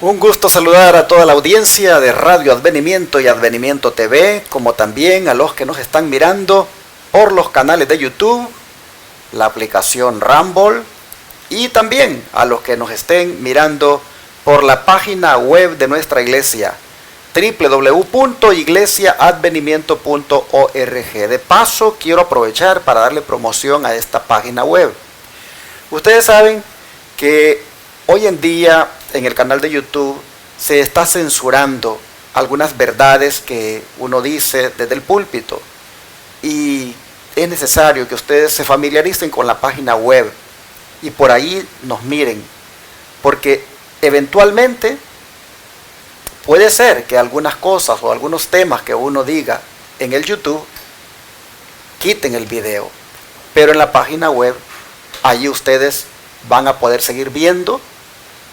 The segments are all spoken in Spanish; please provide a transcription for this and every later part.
Un gusto saludar a toda la audiencia de Radio Advenimiento y Advenimiento TV, como también a los que nos están mirando por los canales de YouTube, la aplicación Rumble, y también a los que nos estén mirando por la página web de nuestra iglesia, www.iglesiaadvenimiento.org. De paso, quiero aprovechar para darle promoción a esta página web. Ustedes saben que hoy en día en el canal de YouTube se está censurando algunas verdades que uno dice desde el púlpito, y es necesario que ustedes se familiaricen con la página web y por ahí nos miren, porque eventualmente puede ser que algunas cosas o algunos temas que uno diga en el YouTube quiten el video, pero en la página web allí ustedes van a poder seguir viendo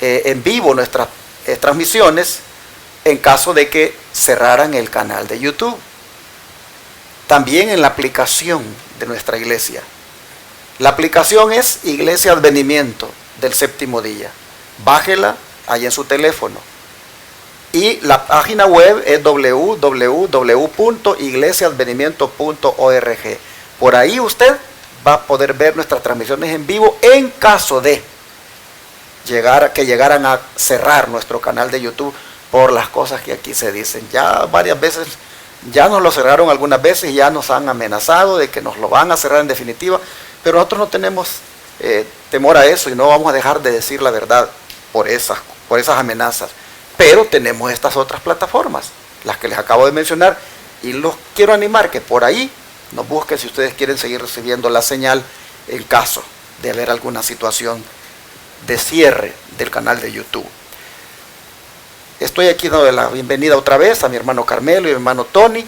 en vivo nuestras transmisiones en caso de que cerraran el canal de YouTube. También en la aplicación de nuestra iglesia. La aplicación es Iglesia Advenimiento del Séptimo Día. Bájela ahí en su teléfono. Y la página web es www.iglesiaadvenimiento.org. Por ahí usted va a poder ver nuestras transmisiones en vivo en caso de llegaran a cerrar nuestro canal de YouTube por las cosas que aquí se dicen. Ya varias veces, ya nos lo cerraron algunas veces y ya nos han amenazado de que nos lo van a cerrar en definitiva, pero nosotros no tenemos temor a eso y no vamos a dejar de decir la verdad por esas amenazas. Pero tenemos estas otras plataformas, las que les acabo de mencionar, y los quiero animar que por ahí nos busquen si ustedes quieren seguir recibiendo la señal en caso de haber alguna situación de cierre del canal de YouTube. Estoy aquí dando la bienvenida otra vez a mi hermano Carmelo y mi hermano Tony.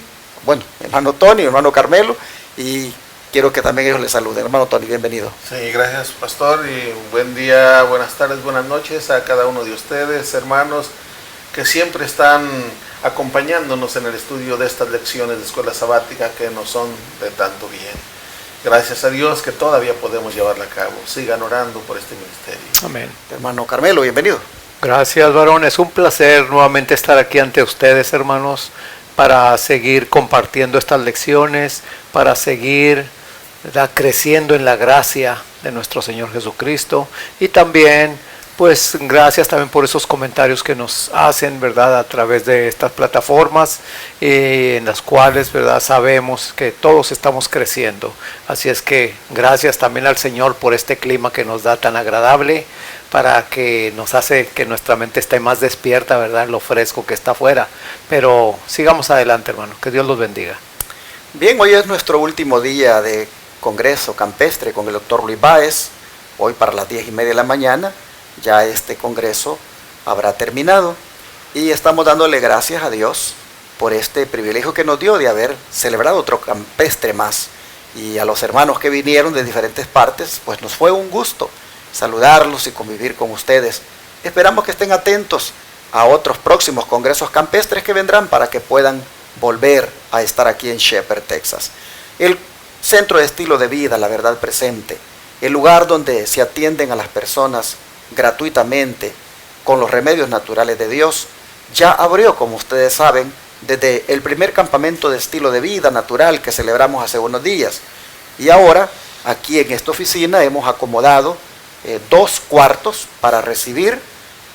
Bueno, mi hermano Tony y mi hermano Carmelo, y quiero que también ellos les saluden. Hermano Tony, bienvenido. Sí, gracias, pastor, y buen día, buenas tardes, buenas noches a cada uno de ustedes, hermanos, que siempre están acompañándonos en el estudio de estas lecciones de escuela sabática que nos son de tanto bien. Gracias a Dios que todavía podemos llevarla a cabo. Sigan orando por este ministerio. Amén. Hermano Carmelo, bienvenido. Gracias, varón. Es un placer nuevamente estar aquí ante ustedes, hermanos, para seguir compartiendo estas lecciones, para seguir creciendo en la gracia de nuestro Señor Jesucristo, y también pues gracias también por esos comentarios que nos hacen, ¿verdad?, a través de estas plataformas, en las cuales, ¿verdad?, sabemos que todos estamos creciendo. Así es que gracias también al Señor por este clima que nos da tan agradable, para que nos hace que nuestra mente esté más despierta, ¿verdad?, lo fresco que está afuera. Pero sigamos adelante, hermano, que Dios los bendiga. Bien, hoy es nuestro último día de Congreso Campestre con el doctor Luis Báez. Hoy para las 10:30 de la mañana. Ya este congreso habrá terminado y estamos dándole gracias a Dios por este privilegio que nos dio de haber celebrado otro campestre más, y a los hermanos que vinieron de diferentes partes, pues nos fue un gusto saludarlos y convivir con ustedes. Esperamos que estén atentos a otros próximos congresos campestres que vendrán para que puedan volver a estar aquí en Shepherd, Texas. El Centro de Estilo de Vida, La Verdad Presente, el lugar donde se atienden a las personas gratuitamente con los remedios naturales de Dios, ya abrió, como ustedes saben, desde el primer campamento de estilo de vida natural que celebramos hace unos días, y ahora aquí en esta oficina hemos acomodado 2 cuartos para recibir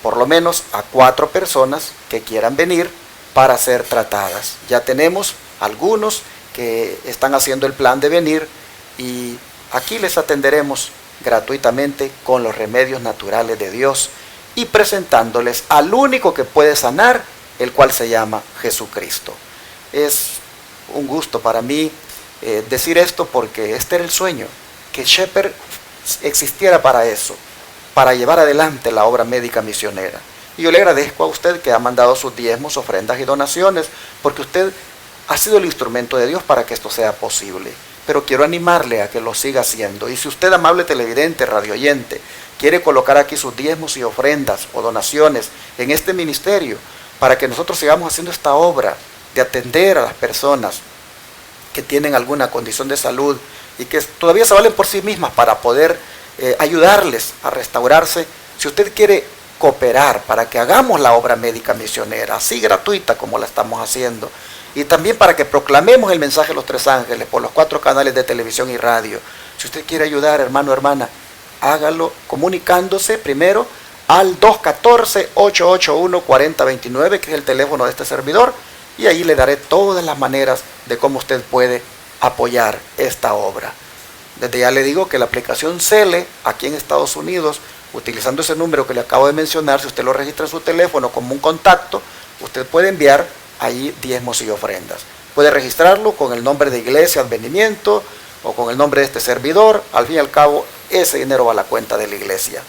por lo menos a 4 personas que quieran venir para ser tratadas. Ya tenemos algunos que están haciendo el plan de venir, y aquí les atenderemos gratuitamente con los remedios naturales de Dios y presentándoles al único que puede sanar, el cual se llama Jesucristo. Es un gusto para mí decir esto, porque este era el sueño, que Shepherd existiera para eso, para llevar adelante la obra médica misionera. Y yo le agradezco a usted que ha mandado sus diezmos, ofrendas y donaciones, porque usted ha sido el instrumento de Dios para que esto sea posible. Pero quiero animarle a que lo siga haciendo. Y si usted, amable televidente, radioyente, quiere colocar aquí sus diezmos y ofrendas o donaciones en este ministerio, para que nosotros sigamos haciendo esta obra de atender a las personas que tienen alguna condición de salud y que todavía se valen por sí mismas, para poder ayudarles a restaurarse. Si usted quiere cooperar, para que hagamos la obra médica misionera, así gratuita como la estamos haciendo, y también para que proclamemos el mensaje de los tres ángeles por los 4 canales de televisión y radio. Si usted quiere ayudar, hermano o hermana, hágalo comunicándose primero al 214-881-4029, que es el teléfono de este servidor, y ahí le daré todas las maneras de cómo usted puede apoyar esta obra. Desde ya le digo que la aplicación Cele, aquí en Estados Unidos, utilizando ese número que le acabo de mencionar, si usted lo registra en su teléfono como un contacto, usted puede enviar ahí diezmos y ofrendas. Puede registrarlo con el nombre de Iglesia Advenimiento o con el nombre de este servidor. Al fin y al cabo, ese dinero va a la cuenta de la iglesia.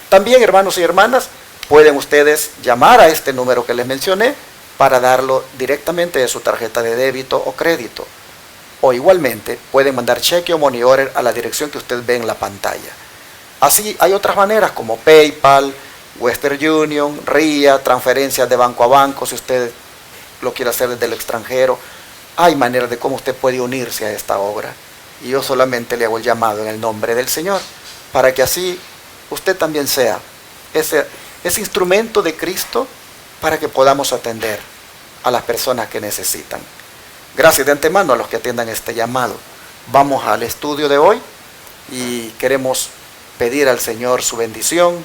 También, hermanos y hermanas, pueden ustedes llamar a este número que les mencioné para darlo directamente de su tarjeta de débito o crédito. O igualmente, pueden mandar cheque o money order a la dirección que usted ve en la pantalla. Así, hay otras maneras como PayPal, Western Union, RIA, transferencias de banco a banco, si usted lo quiere hacer desde el extranjero. Hay maneras de cómo usted puede unirse a esta obra. Y yo solamente le hago el llamado en el nombre del Señor, para que así usted también sea ese instrumento de Cristo para que podamos atender a las personas que necesitan. Gracias de antemano a los que atiendan este llamado. Vamos al estudio de hoy y queremos pedir al Señor su bendición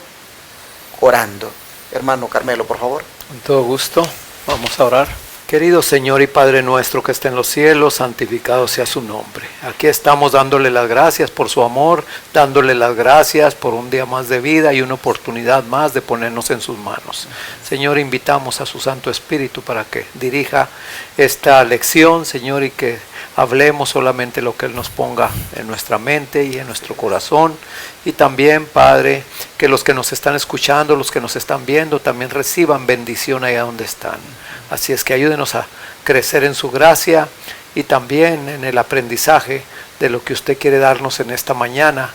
orando. Hermano Carmelo, por favor. Con todo gusto, vamos a orar. Querido Señor y Padre nuestro que está en los cielos, santificado sea su nombre. Aquí estamos dándole las gracias por su amor, dándole las gracias por un día más de vida y una oportunidad más de ponernos en sus manos. Señor, invitamos a su Santo Espíritu para que dirija esta lección, Señor, y que hablemos solamente lo que Él nos ponga en nuestra mente y en nuestro corazón. Y también, Padre, que los que nos están escuchando, los que nos están viendo, también reciban bendición allá donde están. Así es que ayúdenos a crecer en su gracia y también en el aprendizaje de lo que usted quiere darnos en esta mañana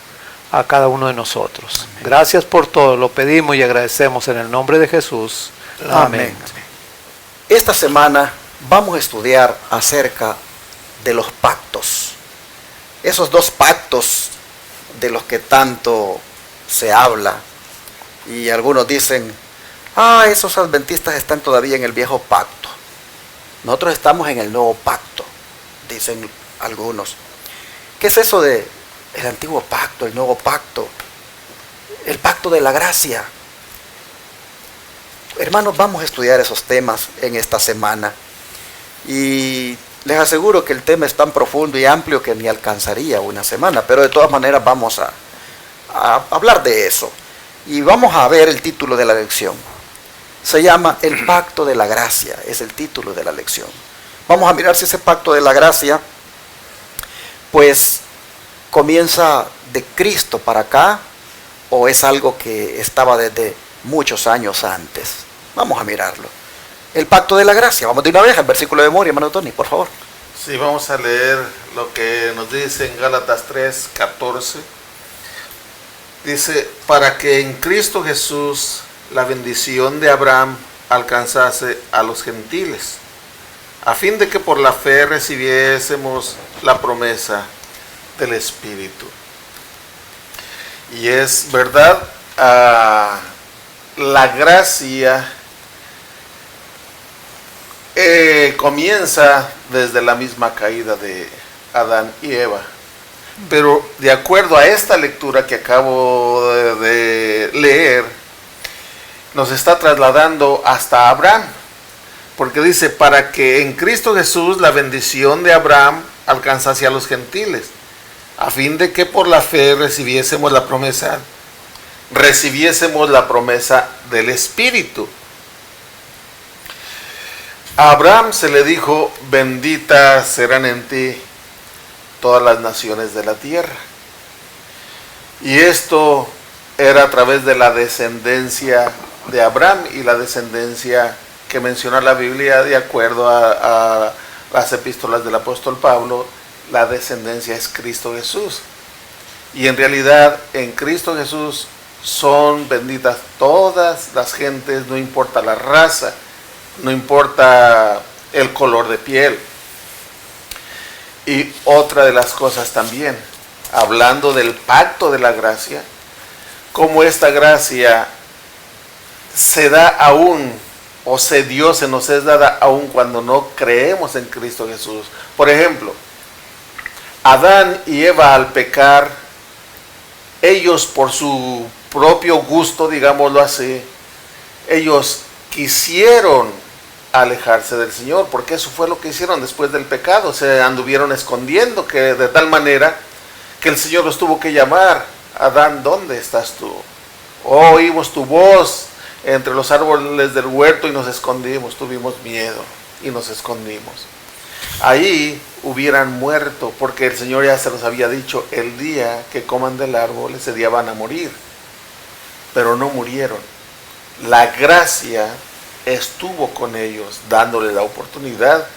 a cada uno de nosotros. Amén. Gracias por todo, lo pedimos y agradecemos en el nombre de Jesús. Amén. Esta semana vamos a estudiar acerca de los pactos. Esos 2 pactos de los que tanto se habla. Y algunos dicen, esos adventistas están todavía en el viejo pacto. Nosotros estamos en el nuevo pacto, dicen algunos. ¿Qué es eso de el antiguo pacto, el nuevo pacto? El pacto de la gracia. Hermanos, vamos a estudiar esos temas en esta semana. Y les aseguro que el tema es tan profundo y amplio que ni alcanzaría una semana. Pero de todas maneras vamos a hablar de eso. Y vamos a ver el título de la lección. Se llama El Pacto de la Gracia, es el título de la lección. Vamos a mirar si ese pacto de la gracia, pues, comienza de Cristo para acá, o es algo que estaba desde muchos años antes. Vamos a mirarlo. El pacto de la gracia, vamos de una vez al versículo de memoria, hermano Tony, por favor. Sí, vamos a leer lo que nos dice en Gálatas 3:14. Dice, para que en Cristo Jesús la bendición de Abraham alcanzase a los gentiles, a fin de que por la fe recibiésemos la promesa del Espíritu. Y es verdad, la gracia comienza desde la misma caída de Adán y Eva. Pero de acuerdo a esta lectura que acabo de leer, nos está trasladando hasta Abraham, porque dice, para que en Cristo Jesús la bendición de Abraham alcanzase a los gentiles, a fin de que por la fe recibiésemos la promesa del Espíritu. A Abraham se le dijo, benditas serán en ti todas las naciones de la tierra. Y esto era a través de la descendencia de Abraham y la descendencia que menciona la Biblia de acuerdo a las epístolas del apóstol Pablo. La descendencia es Cristo Jesús. Y en realidad en Cristo Jesús son benditas todas las gentes, no importa la raza, no importa el color de piel. Y otra de las cosas también, hablando del pacto de la gracia, como esta gracia se da aún, o se dio, se nos es dada aún cuando no creemos en Cristo Jesús. Por ejemplo, Adán y Eva al pecar, ellos por su propio gusto, digámoslo así, ellos quisieron alejarse del Señor, porque eso fue lo que hicieron después del pecado, se anduvieron escondiendo, que de tal manera que el Señor los tuvo que llamar: Adán, ¿dónde estás tú? Oh, oímos tu voz entre los árboles del huerto y nos escondimos, tuvimos miedo y nos escondimos. Ahí hubieran muerto, porque el Señor ya se los había dicho: el día que coman del árbol, ese día van a morir. Pero no murieron. La gracia estuvo con ellos, dándole la oportunidad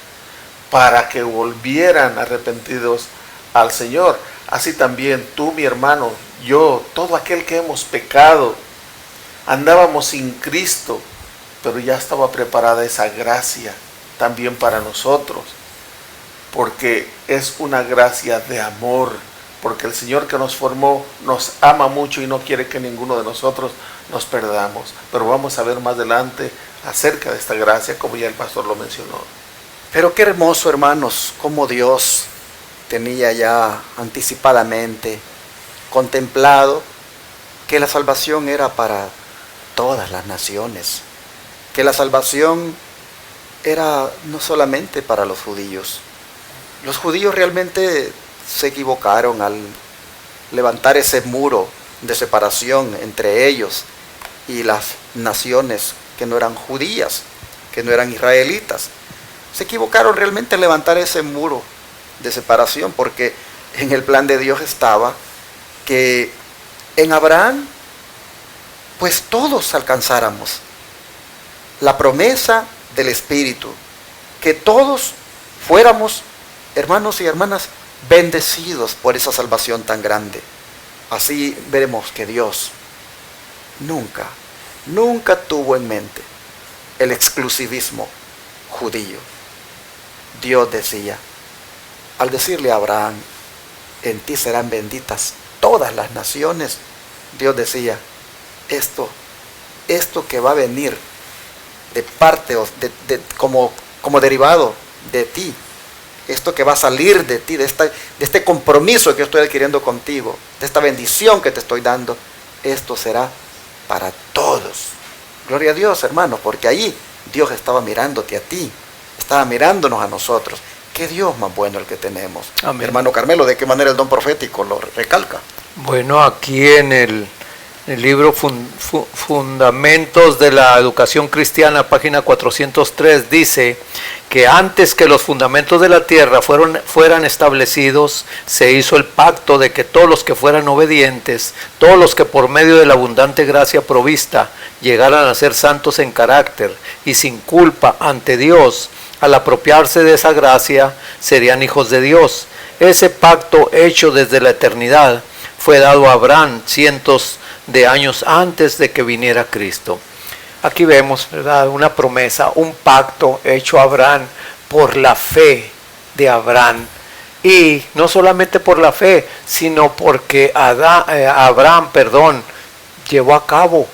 para que volvieran arrepentidos al Señor. Así también tú, mi hermano, yo, todo aquel que hemos pecado, andábamos sin Cristo, pero ya estaba preparada esa gracia también para nosotros, porque es una gracia de amor, porque el Señor que nos formó nos ama mucho y no quiere que ninguno de nosotros nos perdamos. Pero vamos a ver más adelante acerca de esta gracia, como ya el pastor lo mencionó. Pero qué hermoso, hermanos, cómo Dios tenía ya anticipadamente contemplado que la salvación era para todas las naciones, que la salvación era no solamente para los judíos. Los judíos realmente se equivocaron al levantar ese muro de separación entre ellos y las naciones que no eran judías, que no eran israelitas. Se equivocaron realmente al levantar ese muro de separación, porque en el plan de Dios estaba que en Abraham pues todos alcanzáramos la promesa del Espíritu, que todos fuéramos, hermanos y hermanas, bendecidos por esa salvación tan grande. Así veremos que Dios nunca tuvo en mente el exclusivismo judío. Dios decía, al decirle a Abraham: en ti serán benditas todas las naciones, Dios decía: esto que va a venir de parte, como derivado de ti, esto que va a salir de ti, de este compromiso que yo estoy adquiriendo contigo, de esta bendición que te estoy dando, esto será para todos. Gloria a Dios, hermano, porque ahí Dios estaba mirándote a ti, estaba mirándonos a nosotros. Qué Dios más bueno el que tenemos. Amén. Hermano Carmelo, ¿de qué manera el don profético lo recalca? Bueno, aquí en el libro Fundamentos de la Educación Cristiana, página 403, dice que antes que los fundamentos de la tierra fueran establecidos, se hizo el pacto de que todos los que fueran obedientes, todos los que por medio de la abundante gracia provista llegaran a ser santos en carácter y sin culpa ante Dios, al apropiarse de esa gracia, serían hijos de Dios. Ese pacto hecho desde la eternidad fue dado a Abraham cientos de años antes de que viniera Cristo. Aquí vemos, ¿verdad?, una promesa, un pacto hecho a Abraham por la fe de Abraham. Y no solamente por la fe, sino porque Abraham llevó a cabo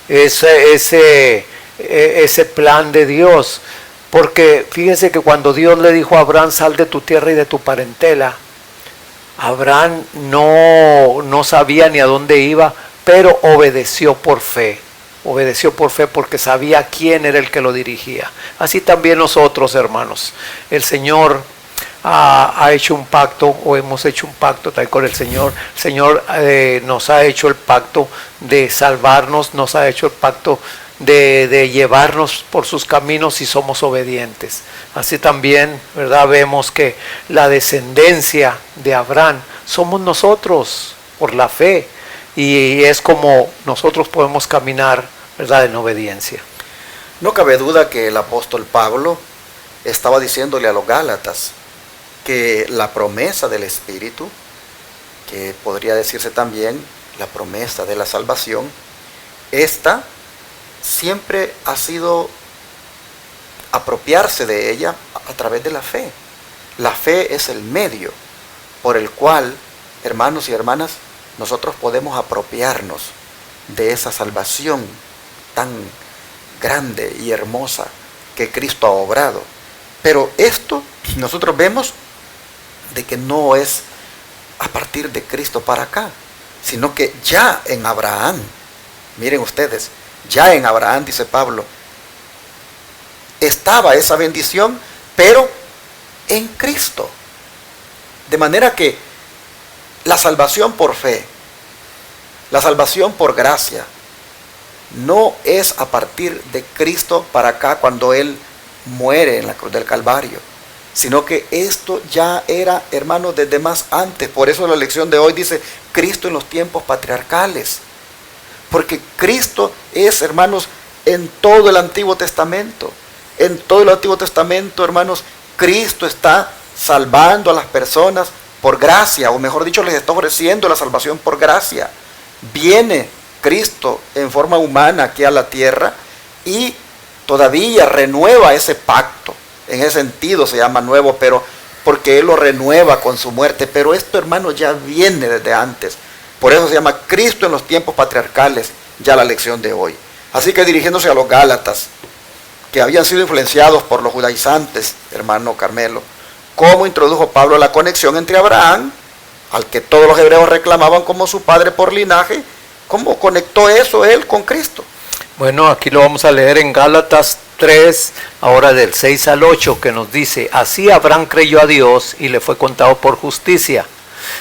ese plan de Dios. Porque fíjense que cuando Dios le dijo a Abraham: sal de tu tierra y de tu parentela, Abraham no sabía ni a dónde iba, pero obedeció por fe porque sabía quién era el que lo dirigía. Así también nosotros, hermanos, el Señor ha hecho un pacto, o hemos hecho un pacto también con el Señor. El Señor nos ha hecho el pacto de salvarnos, nos ha hecho el pacto de llevarnos por sus caminos si somos obedientes. Así también, ¿verdad?, vemos que la descendencia de Abraham somos nosotros por la fe, y es como nosotros podemos caminar, ¿verdad?, en obediencia. No cabe duda que el apóstol Pablo estaba diciéndole a los Gálatas que la promesa del Espíritu, que podría decirse también la promesa de la salvación, esta siempre ha sido apropiarse de ella a través de la fe. La fe es el medio por el cual, hermanos y hermanas, nosotros podemos apropiarnos de esa salvación grande y hermosa que Cristo ha obrado. Pero esto nosotros vemos de que no es a partir de Cristo para acá, sino que ya en Abraham, miren ustedes, ya en Abraham, dice Pablo, estaba esa bendición, pero en Cristo. De manera que la salvación por fe, la salvación por gracia, no es a partir de Cristo para acá cuando Él muere en la cruz del Calvario, sino que esto ya era, hermanos, desde más antes. Por eso la lección de hoy dice Cristo en los tiempos patriarcales, porque Cristo es, hermanos, en todo el Antiguo Testamento. En todo el Antiguo Testamento, hermanos, Cristo está salvando a las personas por gracia, o mejor dicho, les está ofreciendo la salvación por gracia. Viene Cristo en forma humana aquí a la tierra y todavía renueva ese pacto. En ese sentido se llama nuevo, pero porque Él lo renueva con su muerte. Pero esto, hermanos, ya viene desde antes. Por eso se llama Cristo en los tiempos patriarcales, ya la lección de hoy. Así que dirigiéndose a los Gálatas, que habían sido influenciados por los judaizantes, hermano Carmelo, ¿cómo introdujo Pablo la conexión entre Abraham, al que todos los hebreos reclamaban como su padre por linaje? ¿Cómo conectó eso él con Cristo? Bueno, aquí lo vamos a leer en Gálatas 3, ahora del 6 al 8, que nos dice: así Abraham creyó a Dios y le fue contado por justicia.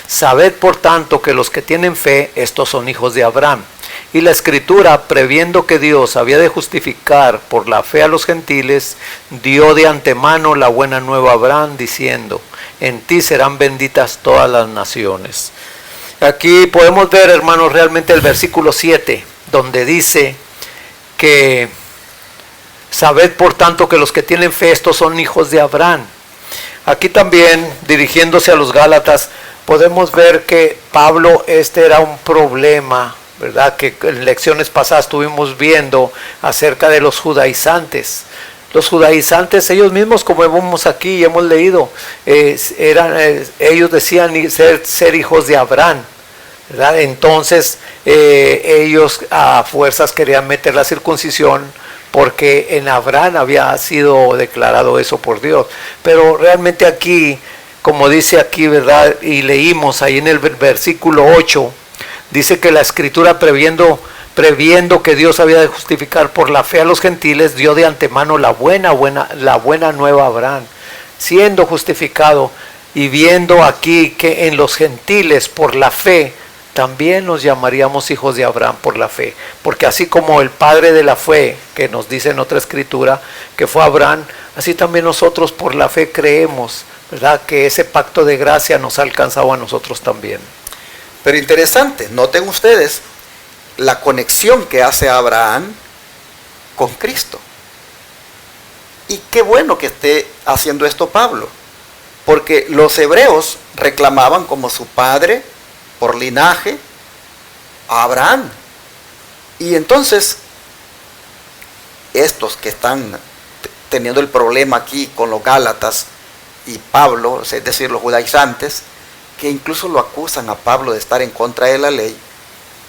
Sabed por tanto que los que tienen fe, estos son hijos de Abraham. Y la Escritura, previendo que Dios había de justificar por la fe a los gentiles, dio de antemano la buena nueva a Abraham, diciendo: en ti serán benditas todas las naciones. Aquí podemos ver, hermanos, realmente el versículo 7, donde dice que sabed por tanto que los que tienen fe, estos son hijos de Abraham. Aquí también, dirigiéndose a los Gálatas, podemos ver que Pablo, este era un problema, ¿verdad? Que en lecciones pasadas estuvimos viendo acerca de los judaizantes. Los judaizantes, ellos mismos, como vemos aquí y hemos leído, ellos decían ser hijos de Abraham, ¿verdad? Entonces ellos a fuerzas querían meter la circuncisión porque en Abraham había sido declarado eso por Dios. Pero realmente aquí, como dice aquí, ¿verdad? Y leímos ahí en el versículo 8, dice que la Escritura, previendo que Dios había de justificar por la fe a los gentiles, dio de antemano la buena nueva a Abraham, siendo justificado y viendo aquí que en los gentiles por la fe también nos llamaríamos hijos de Abraham por la fe, porque así como el padre de la fe, que nos dice en otra escritura que fue Abraham, así también nosotros por la fe creemos, ¿verdad?, que ese pacto de gracia nos ha alcanzado a nosotros también. Pero interesante, noten ustedes la conexión que hace Abraham con Cristo. Y qué bueno que esté haciendo esto Pablo, porque los hebreos reclamaban como su padre por linaje a Abraham. Y entonces estos que están teniendo el problema aquí con los Gálatas y Pablo, es decir, los judaizantes, que incluso lo acusan a Pablo de estar en contra de la ley,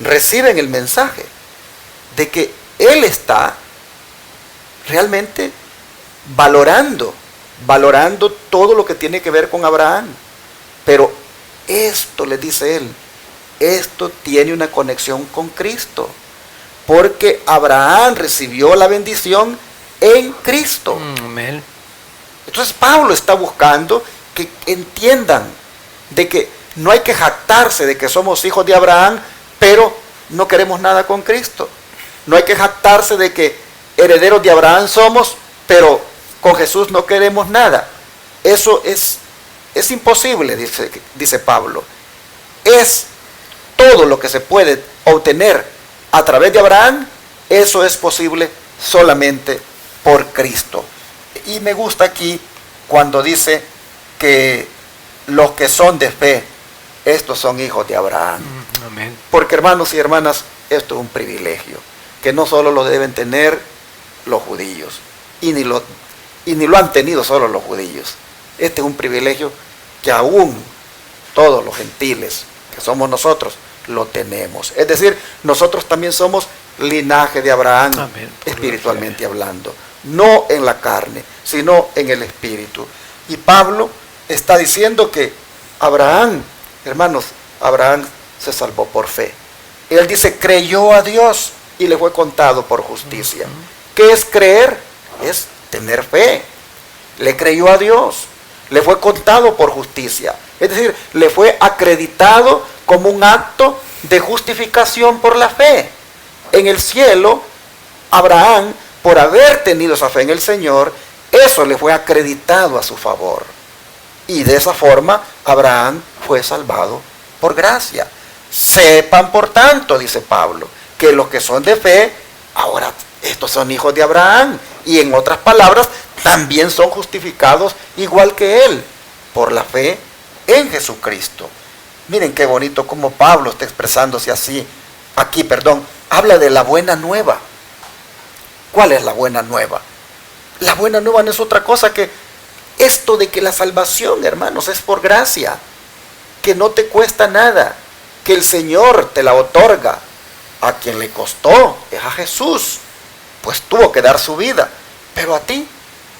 reciben el mensaje de que él está realmente valorando todo lo que tiene que ver con Abraham. Pero esto, le dice él, esto tiene una conexión con Cristo, porque Abraham recibió la bendición en Cristo. Amén. Entonces Pablo está buscando que entiendan de que no hay que jactarse de que somos hijos de Abraham, pero no queremos nada con Cristo. No hay que jactarse de que herederos de Abraham somos, pero con Jesús no queremos nada. Eso es imposible, dice Pablo. Es todo lo que se puede obtener a través de Abraham, eso es posible solamente por Cristo. Y me gusta aquí cuando dice que los que son de fe, estos son hijos de Abraham. Amén. Porque, hermanos y hermanas, esto es un privilegio que no solo lo deben tener los judíos, y ni lo han tenido solo los judíos. Este es un privilegio que aún todos los gentiles, que somos nosotros, lo tenemos. Es decir, nosotros también somos linaje de Abraham, Amén. espiritualmente hablando. No en la carne, sino en el espíritu. Y Pablo está diciendo que Abraham, hermanos, Abraham se salvó por fe. Él dice, creyó a Dios y le fue contado por justicia. ¿Qué es creer? Es tener fe. Le creyó a Dios, le fue contado por justicia. Es decir, le fue acreditado como un acto de justificación por la fe. En el cielo, Abraham, por haber tenido esa fe en el Señor, eso le fue acreditado a su favor. Y de esa forma, Abraham fue salvado por gracia. Sepan, por tanto, dice Pablo, que los que son de fe, ahora estos son hijos de Abraham. Y en otras palabras, también son justificados igual que él, por la fe en Jesucristo. Miren qué bonito como Pablo está expresándose así. Aquí, habla de la buena nueva. ¿Cuál es la buena nueva? La buena nueva no es otra cosa que esto de que la salvación, hermanos, es por gracia, que no te cuesta nada, que el Señor te la otorga. A quien le costó es a Jesús, pues tuvo que dar su vida. Pero a ti,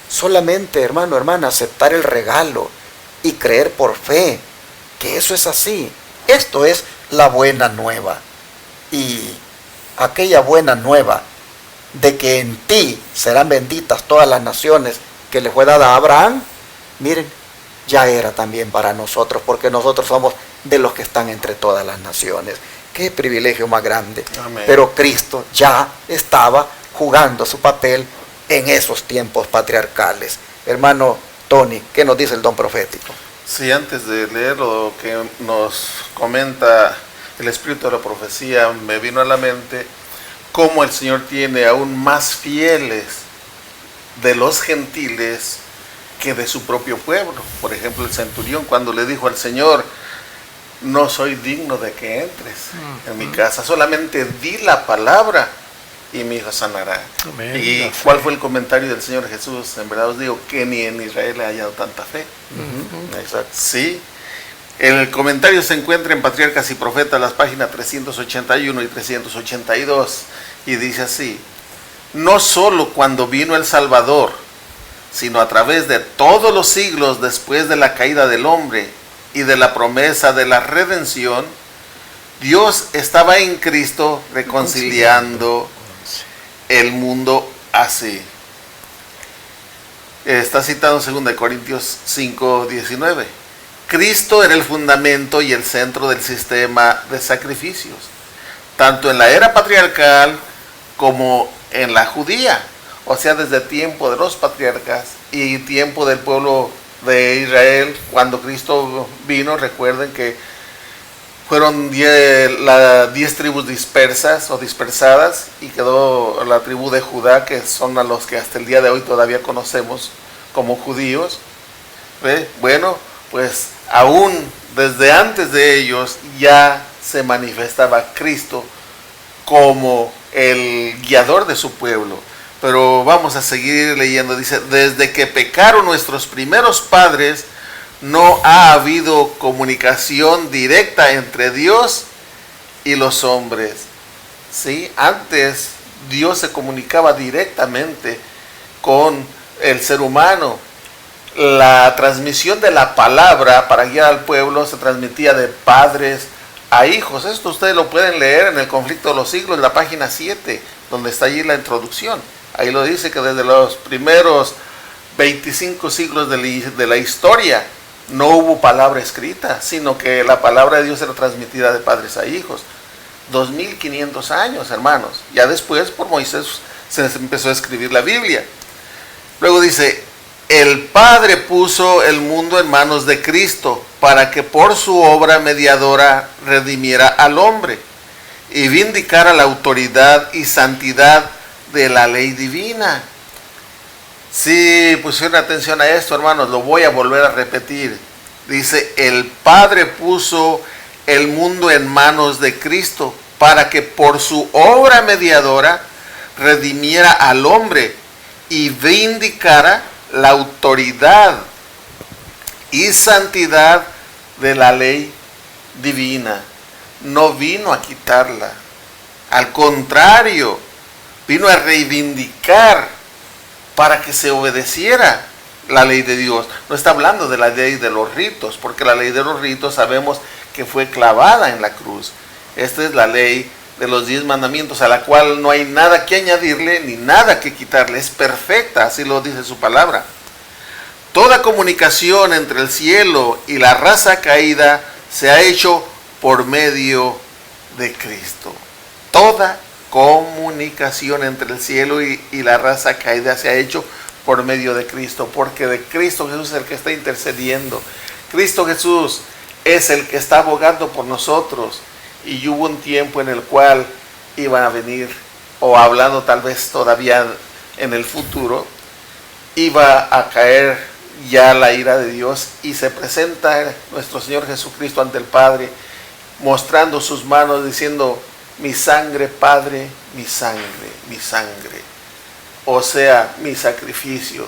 solamente, hermano, hermana, aceptar el regalo y creer por fe, que eso es así. Esto es la buena nueva. Y aquella buena nueva de que en ti serán benditas todas las naciones que le fue dada a Abraham, miren, ya era también para nosotros, porque nosotros somos de los que están entre todas las naciones. Qué privilegio más grande. Amén. Pero Cristo ya estaba jugando su papel en esos tiempos patriarcales. Hermano Tony, ¿qué nos dice el don profético? Sí, antes de leer lo que nos comenta el espíritu de la profecía, me vino a la mente cómo el Señor tiene aún más fieles de los gentiles que de su propio pueblo. Por ejemplo, el centurión, cuando le dijo al Señor, no soy digno de que entres en mi casa, solamente di la palabra y mi hijo sanará. Amén. ¿Y cuál fue el comentario del Señor Jesús? En verdad os digo que ni en Israel he hallado tanta fe. Exacto. Sí. El comentario se encuentra en Patriarcas y Profetas, las páginas 381 y 382, y dice así: no solo cuando vino el Salvador, sino a través de todos los siglos después de la caída del hombre y de la promesa de la redención, Dios estaba en Cristo reconciliando el mundo así. Está citado en 2 Corintios 5:19. Cristo era el fundamento y el centro del sistema de sacrificios, tanto en la era patriarcal como en la judía, o sea, desde el tiempo de los patriarcas y tiempo del pueblo de Israel. Cuando Cristo vino, recuerden que fueron 10 tribus dispersas o dispersadas, y quedó la tribu de Judá, que son a los que hasta el día de hoy todavía conocemos como judíos. Bueno, pues aún desde antes de ellos ya se manifestaba Cristo como el guiador de su pueblo. Pero vamos a seguir leyendo. Dice: desde que pecaron nuestros primeros padres, no ha habido comunicación directa entre Dios y los hombres. ¿Sí? Antes Dios se comunicaba directamente con el ser humano. La transmisión de la palabra para guiar al pueblo se transmitía de padres a hijos. Esto ustedes lo pueden leer en el Conflicto de los Siglos, en la página 7, donde está allí la introducción. Ahí lo dice, que desde los primeros 25 siglos de la historia no hubo palabra escrita, sino que la palabra de Dios era transmitida de padres a hijos. 2500 años, hermanos. Ya después, por Moisés, se empezó a escribir la Biblia. Luego dice: el Padre puso el mundo en manos de Cristo para que por su obra mediadora redimiera al hombre y vindicara la autoridad y santidad de la ley divina. Si pusieron atención a esto, hermanos, lo voy a volver a repetir. Dice: el Padre puso el mundo en manos de Cristo para que por su obra mediadora redimiera al hombre y vindicara la autoridad y santidad de la ley divina. No vino a quitarla. Al contrario, vino a reivindicar para que se obedeciera la ley de Dios. No está hablando de la ley de los ritos, porque la ley de los ritos sabemos que fue clavada en la cruz. Esta es la ley de los 10 mandamientos, a la cual no hay nada que añadirle ni nada que quitarle. Es perfecta, así lo dice su palabra. Toda comunicación entre el cielo y la raza caída se ha hecho por medio de Cristo. Toda comunicación entre el cielo y la raza caída se ha hecho por medio de Cristo, porque de Cristo Jesús es el que está intercediendo. Cristo Jesús es el que está abogando por nosotros. Y hubo un tiempo en el cual iban a venir, o hablando tal vez todavía en el futuro, iba a caer ya la ira de Dios, y se presenta nuestro Señor Jesucristo ante el Padre, mostrando sus manos, diciendo: mi sangre, Padre, mi sangre, mi sangre. O sea, mi sacrificio.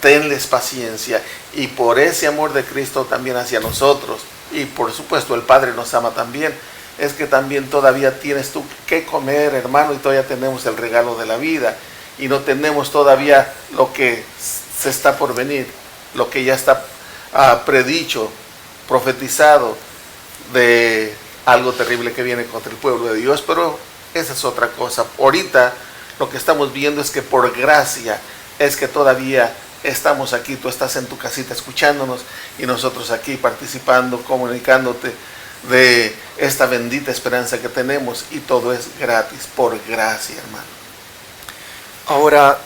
Tenles paciencia. Y por ese amor de Cristo también hacia nosotros, y por supuesto el Padre nos ama también, es que también todavía tienes tú que comer, hermano, y todavía tenemos el regalo de la vida, y no tenemos todavía lo que se está por venir, lo que ya está predicho, profetizado, de algo terrible que viene contra el pueblo de Dios. Pero esa es otra cosa. Ahorita lo que estamos viendo es que por gracia es que todavía estamos aquí. Tú estás en tu casita escuchándonos, y nosotros aquí participando, comunicándote de esta bendita esperanza que tenemos, y todo es gratis, por gracia, hermano. Ahora,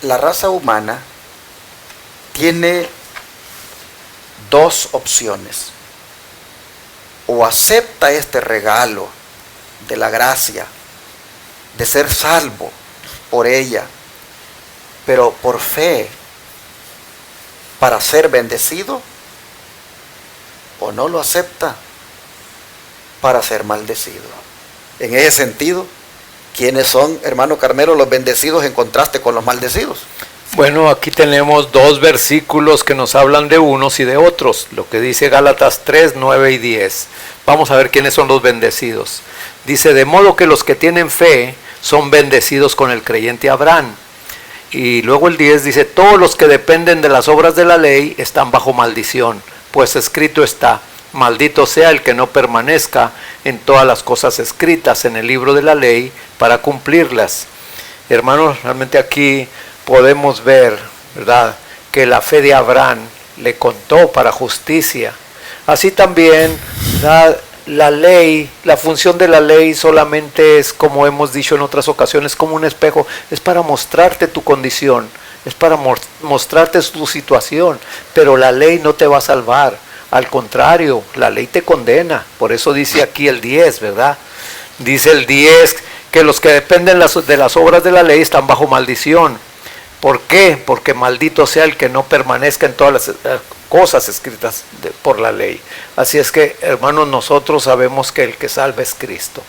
la raza humana tiene dos opciones: o acepta este regalo de la gracia, de ser salvo por ella, pero por fe, para ser bendecido, o no lo acepta para ser maldecido. En ese sentido, ¿quiénes son, hermano Carmelo, los bendecidos en contraste con los maldecidos? Bueno, aquí tenemos dos versículos que nos hablan de unos y de otros, lo que dice Gálatas 3, 9 y 10. Vamos a ver quiénes son los bendecidos. Dice: de modo que los que tienen fe son bendecidos con el creyente Abraham. Y luego el 10 dice: todos los que dependen de las obras de la ley están bajo maldición, pues escrito está: maldito sea el que no permanezca en todas las cosas escritas en el libro de la ley para cumplirlas. Hermanos, realmente aquí podemos ver, ¿verdad?, que la fe de Abraham le contó para justicia. Así también, ¿verdad?, la ley, la función de la ley solamente es, como hemos dicho en otras ocasiones, como un espejo. Es para mostrarte tu condición, es para mostrarte tu situación, pero la ley no te va a salvar. Al contrario, la ley te condena. Por eso dice aquí el 10, ¿verdad? Dice el 10 que los que dependen de las obras de la ley están bajo maldición. ¿Por qué? Porque maldito sea el que no permanezca en todas las cosas escritas por la ley. Así es que, hermanos, nosotros sabemos que el que salva es Cristo,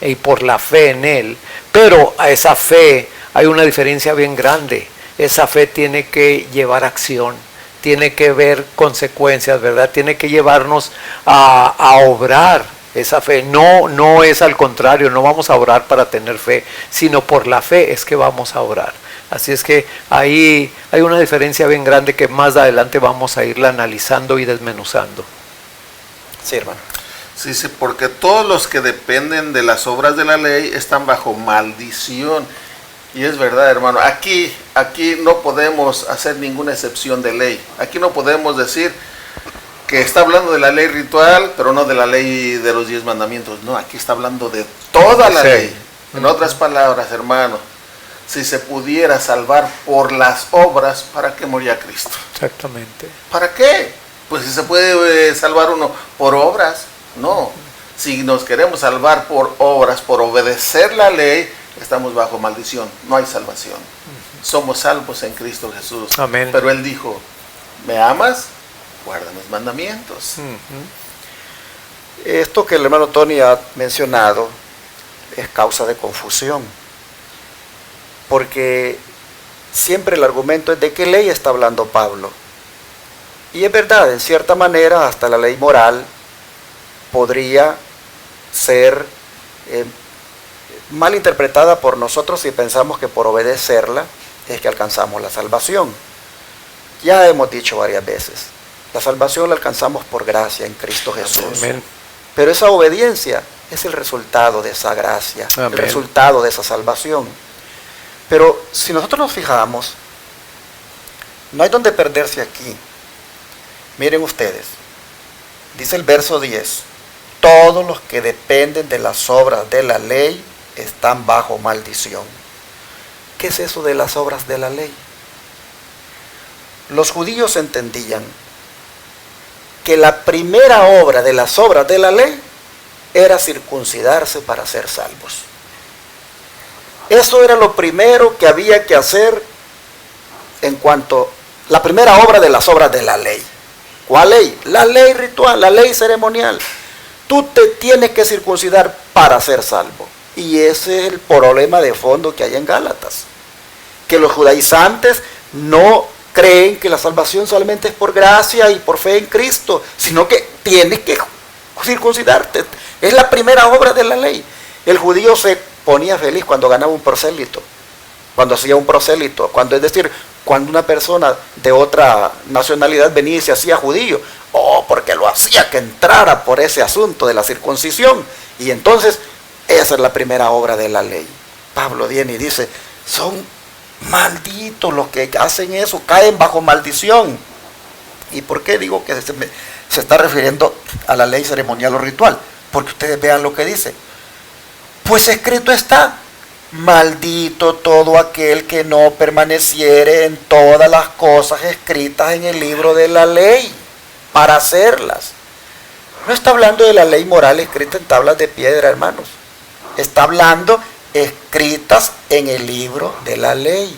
y por la fe en Él. Pero a esa fe hay una diferencia bien grande. Esa fe tiene que llevar acción, tiene que ver consecuencias, ¿verdad? Tiene que llevarnos a obrar. Esa fe no es al contrario, no vamos a orar para tener fe, sino por la fe es que vamos a orar. Así es que ahí hay una diferencia bien grande que más adelante vamos a irla analizando y desmenuzando. Sí, hermano. Sí, porque todos los que dependen de las obras de la ley están bajo maldición. Y es verdad, hermano, aquí no podemos hacer ninguna excepción de ley. Aquí no podemos decir que está hablando de la ley ritual, pero no de la ley de los 10 mandamientos. No, aquí está hablando de toda la ley. En otras palabras, hermano, si se pudiera salvar por las obras, ¿para qué moría Cristo? Exactamente. ¿Para qué? Pues si se puede salvar uno por obras, no. Si nos queremos salvar por obras, por obedecer la ley, estamos bajo maldición, no hay salvación. Somos salvos en Cristo Jesús. Amén. Pero Él dijo: ¿me amas? Guarda mis mandamientos. Esto que el hermano Tony ha mencionado es causa de confusión, porque siempre el argumento es de qué ley está hablando Pablo. Y es verdad, en cierta manera, hasta la ley moral podría ser mal interpretada por nosotros si pensamos que por obedecerla es que alcanzamos la salvación. Ya hemos dicho varias veces, la salvación la alcanzamos por gracia en Cristo Jesús. Amén. Pero esa obediencia es el resultado de esa gracia, Amén. el resultado de esa salvación. Pero si nosotros nos fijamos, no hay donde perderse aquí. Miren ustedes, dice el verso 10, todos los que dependen de las obras de la ley están bajo maldición. ¿Qué es eso de las obras de la ley? Los judíos entendían que la primera obra de las obras de la ley era circuncidarse para ser salvos. Eso era lo primero que había que hacer en cuanto a la primera obra de las obras de la ley. ¿Cuál ley? La ley ritual, la ley ceremonial. Tú te tienes que circuncidar para ser salvo. Y ese es el problema de fondo que hay en Gálatas. Que los judaizantes no creen que la salvación solamente es por gracia y por fe en Cristo, sino que tienes que circuncidarte. Es la primera obra de la ley. El judío se ponía feliz cuando ganaba un prosélito, cuando hacía un prosélito, es decir, cuando una persona de otra nacionalidad venía y se hacía judío, porque lo hacía que entrara por ese asunto de la circuncisión. Y entonces, esa es la primera obra de la ley. Pablo viene y dice, son malditos los que hacen eso, caen bajo maldición. ¿Y por qué digo que se está refiriendo a la ley ceremonial o ritual? Porque ustedes vean lo que dice. Pues escrito está, maldito todo aquel que no permaneciere en todas las cosas escritas en el libro de la ley, para hacerlas. No está hablando de la ley moral escrita en tablas de piedra, hermanos. Está hablando escritas en el libro de la ley.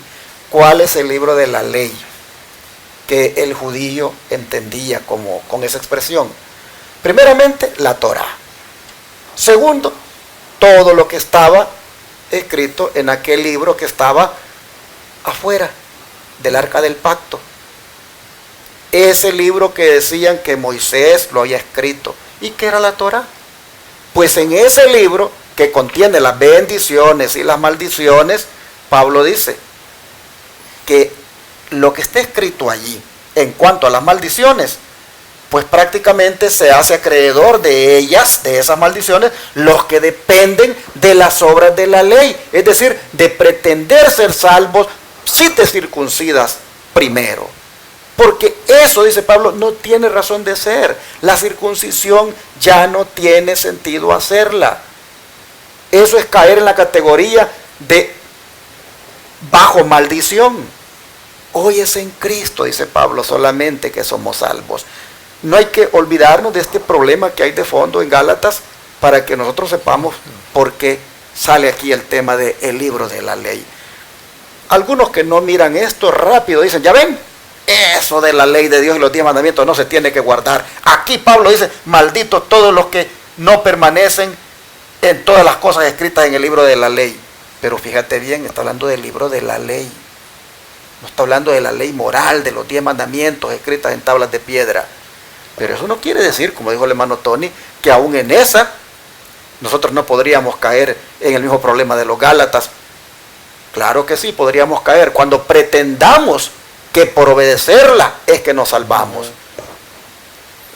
¿Cuál es el libro de la ley que el judío entendía con esa expresión? Primeramente, la Torá. Segundo, todo lo que estaba escrito en aquel libro que estaba afuera del arca del pacto. Ese libro que decían que Moisés lo había escrito. ¿Y qué era la Torá? Pues en ese libro que contiene las bendiciones y las maldiciones, Pablo dice que lo que está escrito allí en cuanto a las maldiciones, pues prácticamente se hace acreedor de ellas, de esas maldiciones, los que dependen de las obras de la ley, es decir, de pretender ser salvos si te circuncidas primero. Porque eso, dice Pablo, no tiene razón de ser. La circuncisión ya no tiene sentido hacerla. Eso es caer en la categoría de bajo maldición. Hoy es en Cristo, dice Pablo, solamente que somos salvos. No hay que olvidarnos de este problema que hay de fondo en Gálatas para que nosotros sepamos por qué sale aquí el tema del libro de la ley. Algunos que no miran esto rápido dicen, ya ven, eso de la ley de Dios y los 10 mandamientos no se tiene que guardar. Aquí Pablo dice, malditos todos los que no permanecen en todas las cosas escritas en el libro de la ley. Pero fíjate bien, está hablando del libro de la ley. No está hablando de la ley moral, de los 10 mandamientos escritas en tablas de piedra. Pero eso no quiere decir, como dijo el hermano Tony, que aún en esa nosotros no podríamos caer en el mismo problema de los Gálatas. Claro que sí, podríamos caer cuando pretendamos que por obedecerla es que nos salvamos.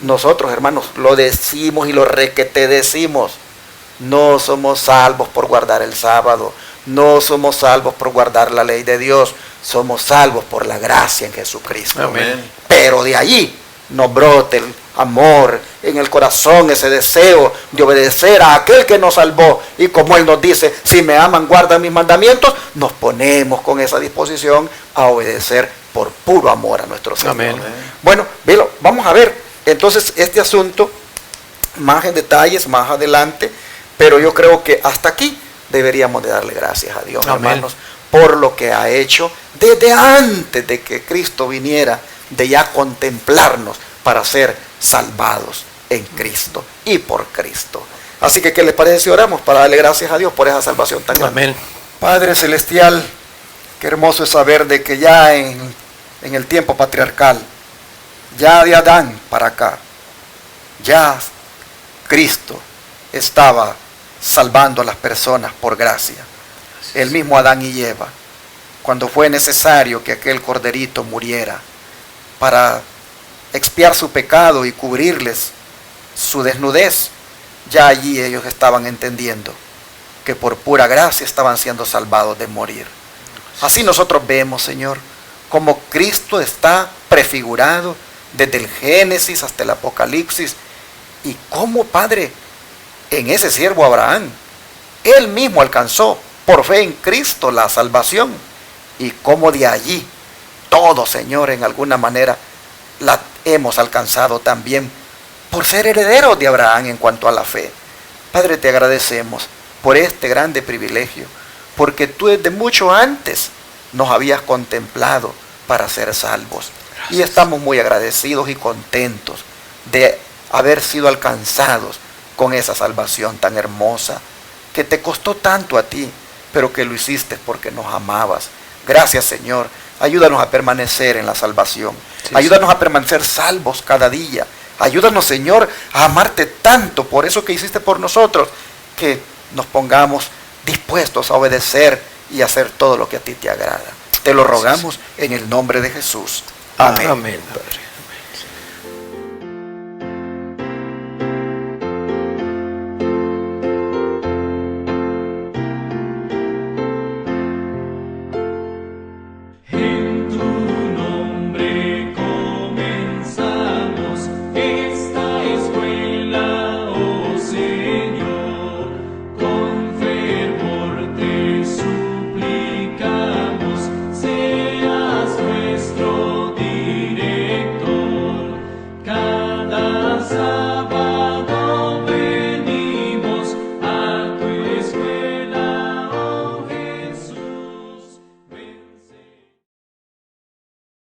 Nosotros, hermanos, lo decimos y lo requete decimos. No somos salvos por guardar el sábado. No somos salvos por guardar la ley de Dios. Somos salvos por la gracia en Jesucristo. Amén. Pero de allí nos brote el amor en el corazón, ese deseo de obedecer a aquel que nos salvó. Y como Él nos dice, si me aman, guardan mis mandamientos, nos ponemos con esa disposición a obedecer por puro amor a nuestro Señor. Amén. Bueno, vamos a ver entonces este asunto más en detalles, más adelante, pero yo creo que hasta aquí deberíamos de darle gracias a Dios, Amén, hermanos, por lo que ha hecho desde antes de que Cristo viniera, de ya contemplarnos para ser salvados en Cristo y por Cristo. Así que, ¿qué les parece si oramos para darle gracias a Dios por esa salvación tan grande? Amén. Padre Celestial, qué hermoso es saber de que ya en el tiempo patriarcal, ya de Adán para acá, ya Cristo estaba salvando a las personas por gracia. El mismo Adán y Eva, cuando fue necesario que aquel corderito muriera para expiar su pecado y cubrirles su desnudez, ya allí ellos estaban entendiendo que por pura gracia estaban siendo salvados de morir. Así nosotros vemos, Señor, como Cristo está prefigurado desde el Génesis hasta el Apocalipsis, y cómo, Padre, en ese siervo Abraham, él mismo alcanzó por fe en Cristo la salvación, y cómo de allí todos, Señor, en alguna manera la hemos alcanzado también por ser herederos de Abraham en cuanto a la fe. Padre, te agradecemos por este grande privilegio, porque tú desde mucho antes nos habías contemplado para ser salvos. Gracias. Y estamos muy agradecidos y contentos de haber sido alcanzados con esa salvación tan hermosa, que te costó tanto a ti, pero que lo hiciste porque nos amabas. Gracias, Señor. Ayúdanos a permanecer en la salvación. Sí, ayúdanos a permanecer salvos cada día. Ayúdanos, Señor, a amarte tanto por eso que hiciste por nosotros, que nos pongamos dispuestos a obedecer y hacer todo lo que a ti te agrada. Te lo rogamos en el nombre de Jesús. Amén. Amén, Padre.